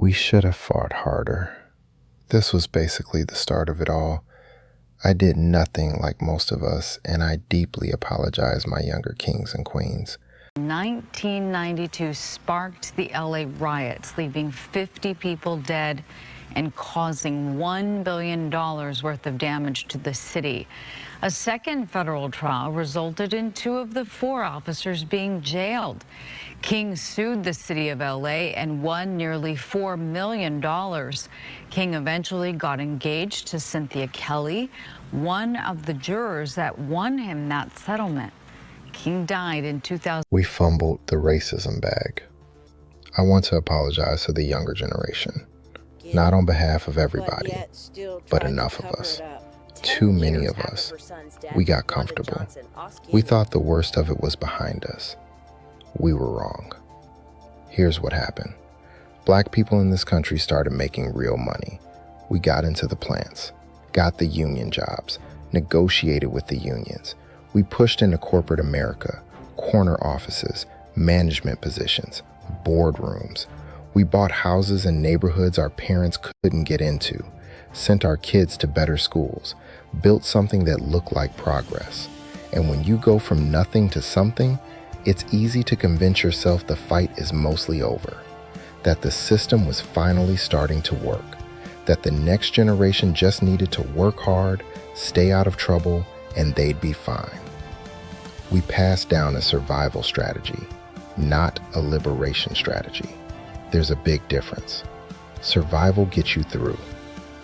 We should have fought harder. This was basically the start of it all. I did nothing like most of us, and I deeply apologize, my younger kings and queens. 1992 sparked the LA riots, leaving 50 people dead and causing $1 billion worth of damage to the city. A second federal trial resulted in 2 of the 4 officers being jailed. King sued the city of LA and won nearly $4 million. King eventually got engaged to Cynthia Kelly, one of the jurors that won him that settlement. King died in 2000. We fumbled the racism bag. I want to apologize to the younger generation. Not on behalf of everybody, but enough of us. Too many of us. We got comfortable. We thought the worst of it was behind us. We were wrong. Here's what happened. Black people in this country started making real money. We got into the plants, got the union jobs, negotiated with the unions. We pushed into corporate America, corner offices, management positions, boardrooms. We bought houses in neighborhoods our parents couldn't get into, sent our kids to better schools, built something that looked like progress. And when you go from nothing to something, it's easy to convince yourself the fight is mostly over, that the system was finally starting to work, that the next generation just needed to work hard, stay out of trouble, and they'd be fine. We passed down a survival strategy, not a liberation strategy. There's a big difference. Survival gets you through.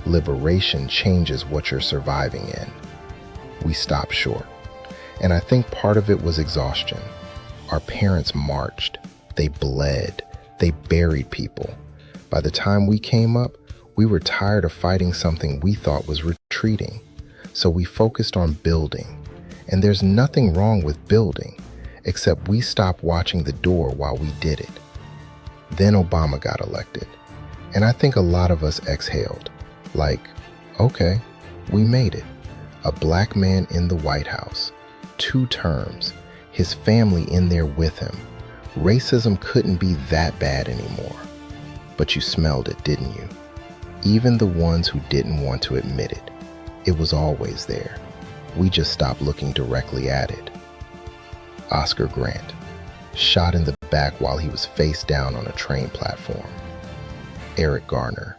Liberation changes what you're surviving in. We stopped short. And I think part of it was exhaustion. Our parents marched, they bled, they buried people. By the time we came up, we were tired of fighting something we thought was retreating. So we focused on building. And there's nothing wrong with building, except we stopped watching the door while we did it. Then Obama got elected. And I think a lot of us exhaled. Like, okay, we made it. A black man in the White House, 2 terms, his family in there with him. Racism couldn't be that bad anymore. But you smelled it, didn't you? Even the ones who didn't want to admit it. It was always there. We just stopped looking directly at it. Oscar Grant, shot in the back while he was face down on a train platform. Eric Garner,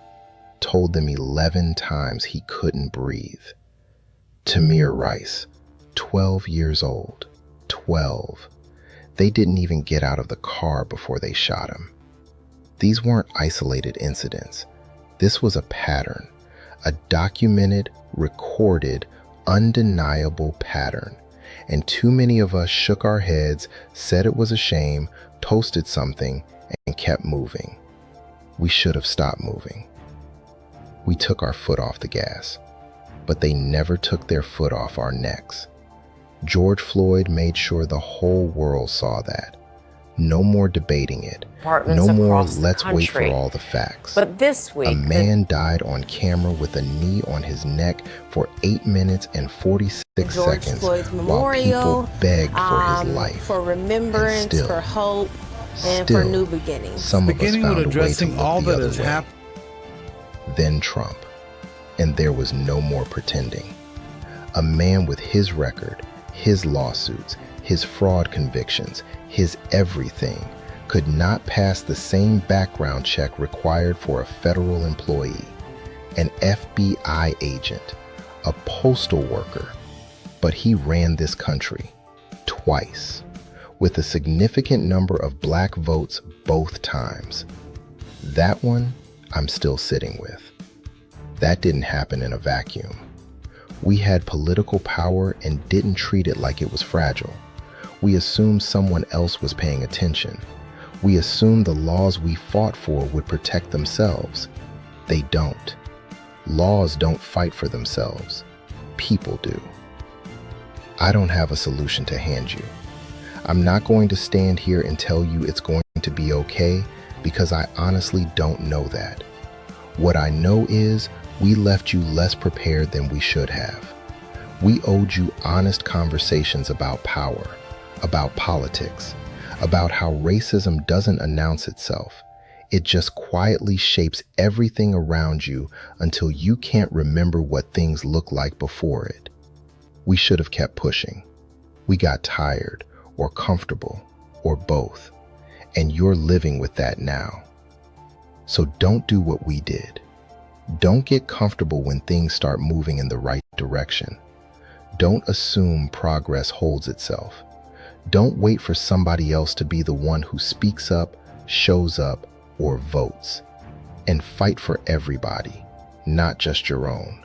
told them 11 times he couldn't breathe. Tamir Rice, 12 years old, 12. They didn't even get out of the car before they shot him. These weren't isolated incidents. This was a pattern, a documented, recorded, undeniable pattern. And too many of us shook our heads, said it was a shame, toasted something, and kept moving. We should have stopped moving. We took our foot off the gas, but they never took their foot off our necks. George Floyd made sure the whole world saw that. No more debating it. No more let's wait for all the facts. But this week, a man died on camera with a knee on his neck for 8 minutes and 46 seconds Floyd's while people begged for his life. For remembrance, still, for hope, and for new beginnings. Some of us found a way to look all the that other has way. happened. Then Trump, and there was no more pretending. A man with his record, his lawsuits, his fraud convictions, his everything, could not pass the same background check required for a federal employee, an FBI agent, a postal worker. But he ran this country twice, with a significant number of black votes both times. That one I'm still sitting with. That didn't happen in a vacuum. We had political power and didn't treat it like it was fragile. We assumed someone else was paying attention. We assumed the laws we fought for would protect themselves. They don't. Laws don't fight for themselves. People do. I don't have a solution to hand you. I'm not going to stand here and tell you it's going to be okay, because I honestly don't know that. What I know is we left you less prepared than we should have. We owed you honest conversations about power, about politics, about how racism doesn't announce itself. It just quietly shapes everything around you until you can't remember what things looked like before it. We should have kept pushing. We got tired or comfortable or both, and you're living with that now. So don't do what we did. Don't get comfortable when things start moving in the right direction. Don't assume progress holds itself. Don't wait for somebody else to be the one who speaks up, shows up, or votes. And fight for everybody, not just your own.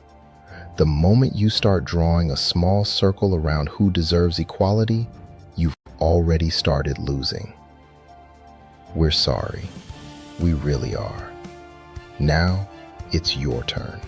The moment you start drawing a small circle around who deserves equality, you've already started losing. We're sorry. We really are. Now, it's your turn.